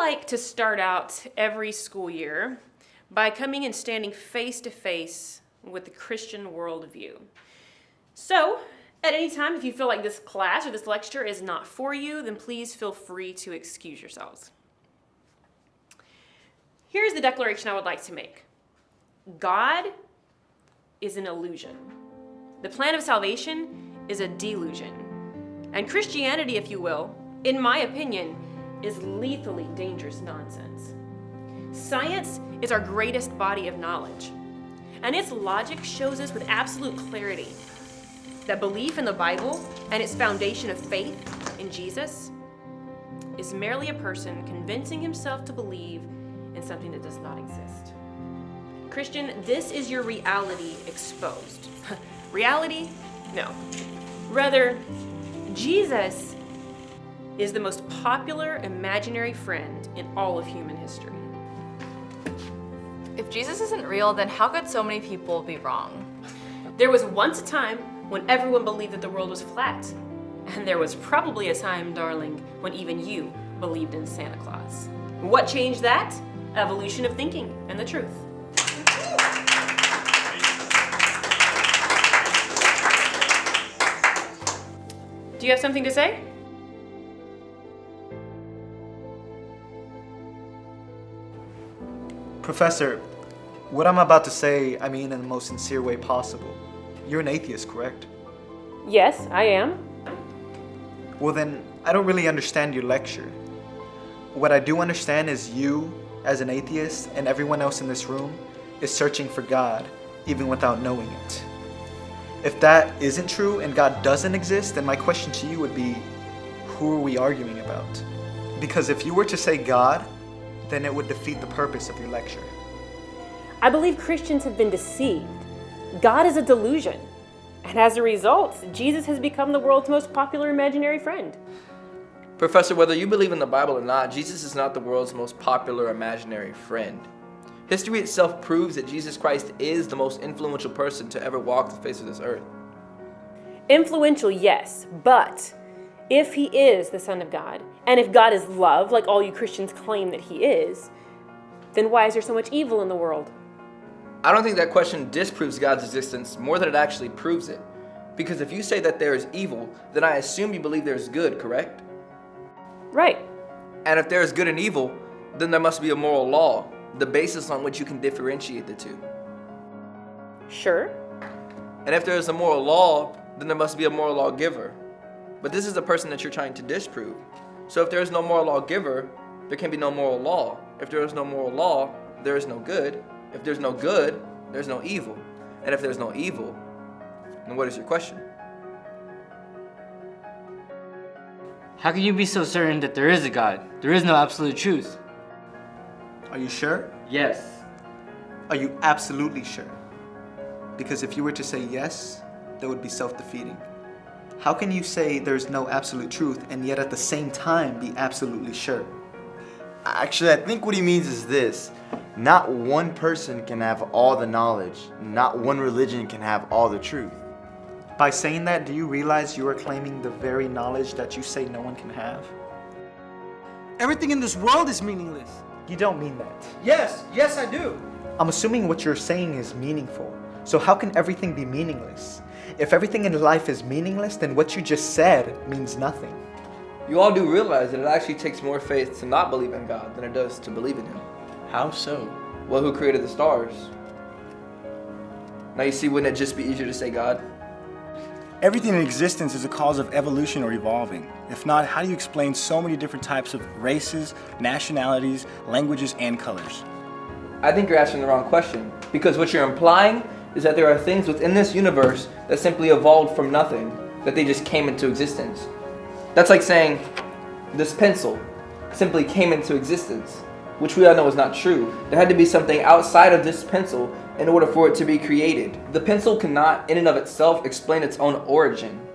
like to start out every school year by coming and standing face to face with the Christian worldview. So, at any time, if you feel like this class or this lecture is not for you, then please feel free to excuse yourselves. Here's the declaration I would like to make. God is an illusion. The plan of salvation is a delusion. And Christianity, if you will, in my opinion, is lethally dangerous nonsense. Science is our greatest body of knowledge, and its logic shows us with absolute clarity that belief in the Bible and its foundation of faith in Jesus is merely a person convincing himself to believe in something that does not exist. Christian, this is your reality exposed. Reality? No. Rather, Jesus is the most popular imaginary friend in all of human history. If Jesus isn't real, then how could so many people be wrong? There was once a time when everyone believed that the world was flat. And there was probably a time, darling, when even you believed in Santa Claus. What changed that? Evolution of thinking and the truth. Do you have something to say? Professor, what I'm about to say, I mean in the most sincere way possible. You're an atheist, correct? Yes, I am. Well then, I don't really understand your lecture. What I do understand is you, as an atheist, and everyone else in this room, is searching for God, even without knowing it. If that isn't true and God doesn't exist, then my question to you would be, who are we arguing about? Because if you were to say God, then it would defeat the purpose of your lecture. I believe Christians have been deceived. God is a delusion. And as a result, Jesus has become the world's most popular imaginary friend. Professor, whether you believe in the Bible or not, Jesus is not the world's most popular imaginary friend. History itself proves that Jesus Christ is the most influential person to ever walk the face of this earth. Influential, yes, but if he is the Son of God, and if God is love, like all you Christians claim that he is, then why is there so much evil in the world? I don't think that question disproves God's existence more than it actually proves it. Because if you say that there is evil, then I assume you believe there is good, correct? Right. And if there is good and evil, then there must be a moral law, the basis on which you can differentiate the two. Sure. And if there is a moral law, then there must be a moral lawgiver. But this is the person that you're trying to disprove. So if there is no moral lawgiver, there can be no moral law. If there is no moral law, there is no good. If there's no good, there's no evil. And if there's no evil, then what is your question? How can you be so certain that there is a God? There is no absolute truth. Are you sure? Yes. Are you absolutely sure? Because if you were to say yes, that would be self-defeating. How can you say there's no absolute truth and yet at the same time be absolutely sure? Actually, I think what he means is this. Not one person can have all the knowledge. Not one religion can have all the truth. By saying that, do you realize you are claiming the very knowledge that you say no one can have? Everything in this world is meaningless. You don't mean that. Yes, I do. I'm assuming what you're saying is meaningful. So how can everything be meaningless? If everything in life is meaningless, then what you just said means nothing. You all do realize that it actually takes more faith to not believe in God than it does to believe in him. How so? Well, who created the stars? Now you see, wouldn't it just be easier to say God? Everything in existence is a cause of evolution or evolving. If not, how do you explain so many different types of races, nationalities, languages, and colors? I think you're asking the wrong question, because what you're implying is that there are things within this universe that simply evolved from nothing, that they just came into existence. That's like saying this pencil simply came into existence, which we all know is not true. There had to be something outside of this pencil in order for it to be created. The pencil cannot, in and of itself, explain its own origin.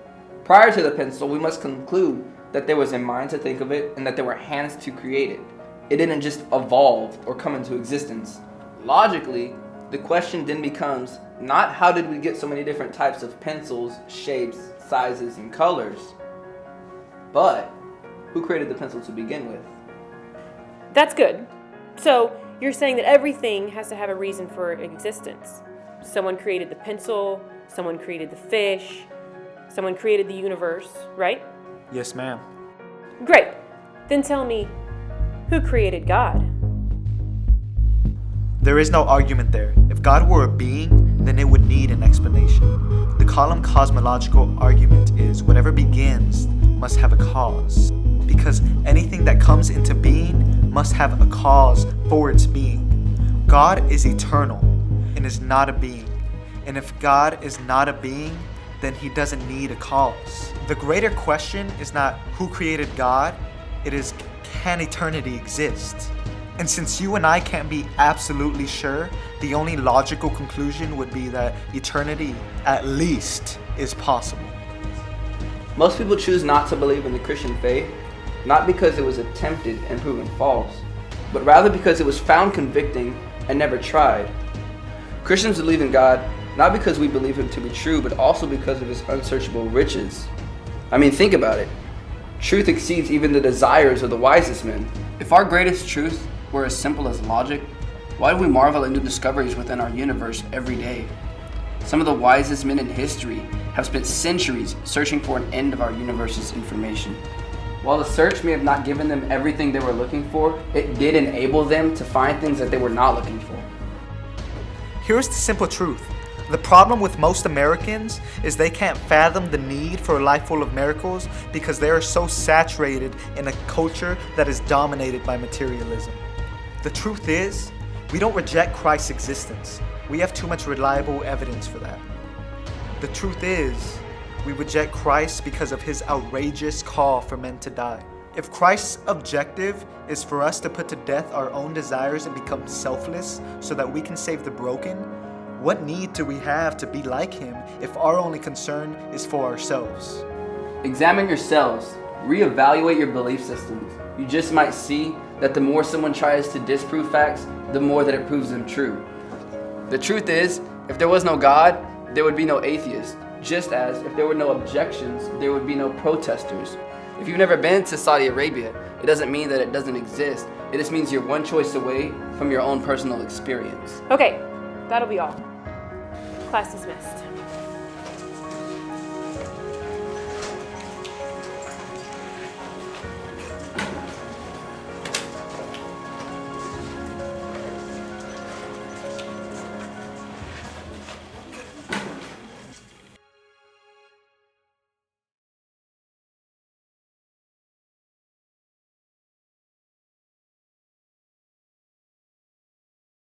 Prior to the pencil, we must conclude that there was a mind to think of it and that there were hands to create it. It didn't just evolve or come into existence. Logically, the question then becomes not how did we get so many different types of pencils, shapes, sizes, and colors, but who created the pencil to begin with? That's good. So you're saying that everything has to have a reason for existence. Someone created the pencil, someone created the fish, someone created the universe, right? Yes, ma'am. Great. Then tell me, who created God? There is no argument there. If God were a being, then it would need an explanation. The column cosmological argument is whatever begins must have a cause, because anything that comes into being must have a cause for its being. God is eternal and is not a being. And if God is not a being, then he doesn't need a cause. The greater question is not who created God, it is can eternity exist? And since you and I can't be absolutely sure, the only logical conclusion would be that eternity, at least, is possible. Most people choose not to believe in the Christian faith, not because it was attempted and proven false, but rather because it was found convicting and never tried. Christians believe in God not because we believe him to be true, but also because of his unsearchable riches. I mean, think about it. Truth exceeds even the desires of the wisest men. If our greatest truth were as simple as logic, why do we marvel at new discoveries within our universe every day? Some of the wisest men in history have spent centuries searching for an end of our universe's information. While the search may have not given them everything they were looking for, it did enable them to find things that they were not looking for. Here's the simple truth. The problem with most Americans is they can't fathom the need for a life full of miracles because they are so saturated in a culture that is dominated by materialism. The truth is, we don't reject Christ's existence. We have too much reliable evidence for that. The truth is, we reject Christ because of his outrageous call for men to die. If Christ's objective is for us to put to death our own desires and become selfless so that we can save the broken, what need do we have to be like him if our only concern is for ourselves? Examine yourselves. Reevaluate your belief systems. You just might see that the more someone tries to disprove facts, the more that it proves them true. The truth is, if there was no God, there would be no atheists. Just as if there were no objections, there would be no protesters. If you've never been to Saudi Arabia, it doesn't mean that it doesn't exist. It just means you're one choice away from your own personal experience. Okay, that'll be all. Class dismissed.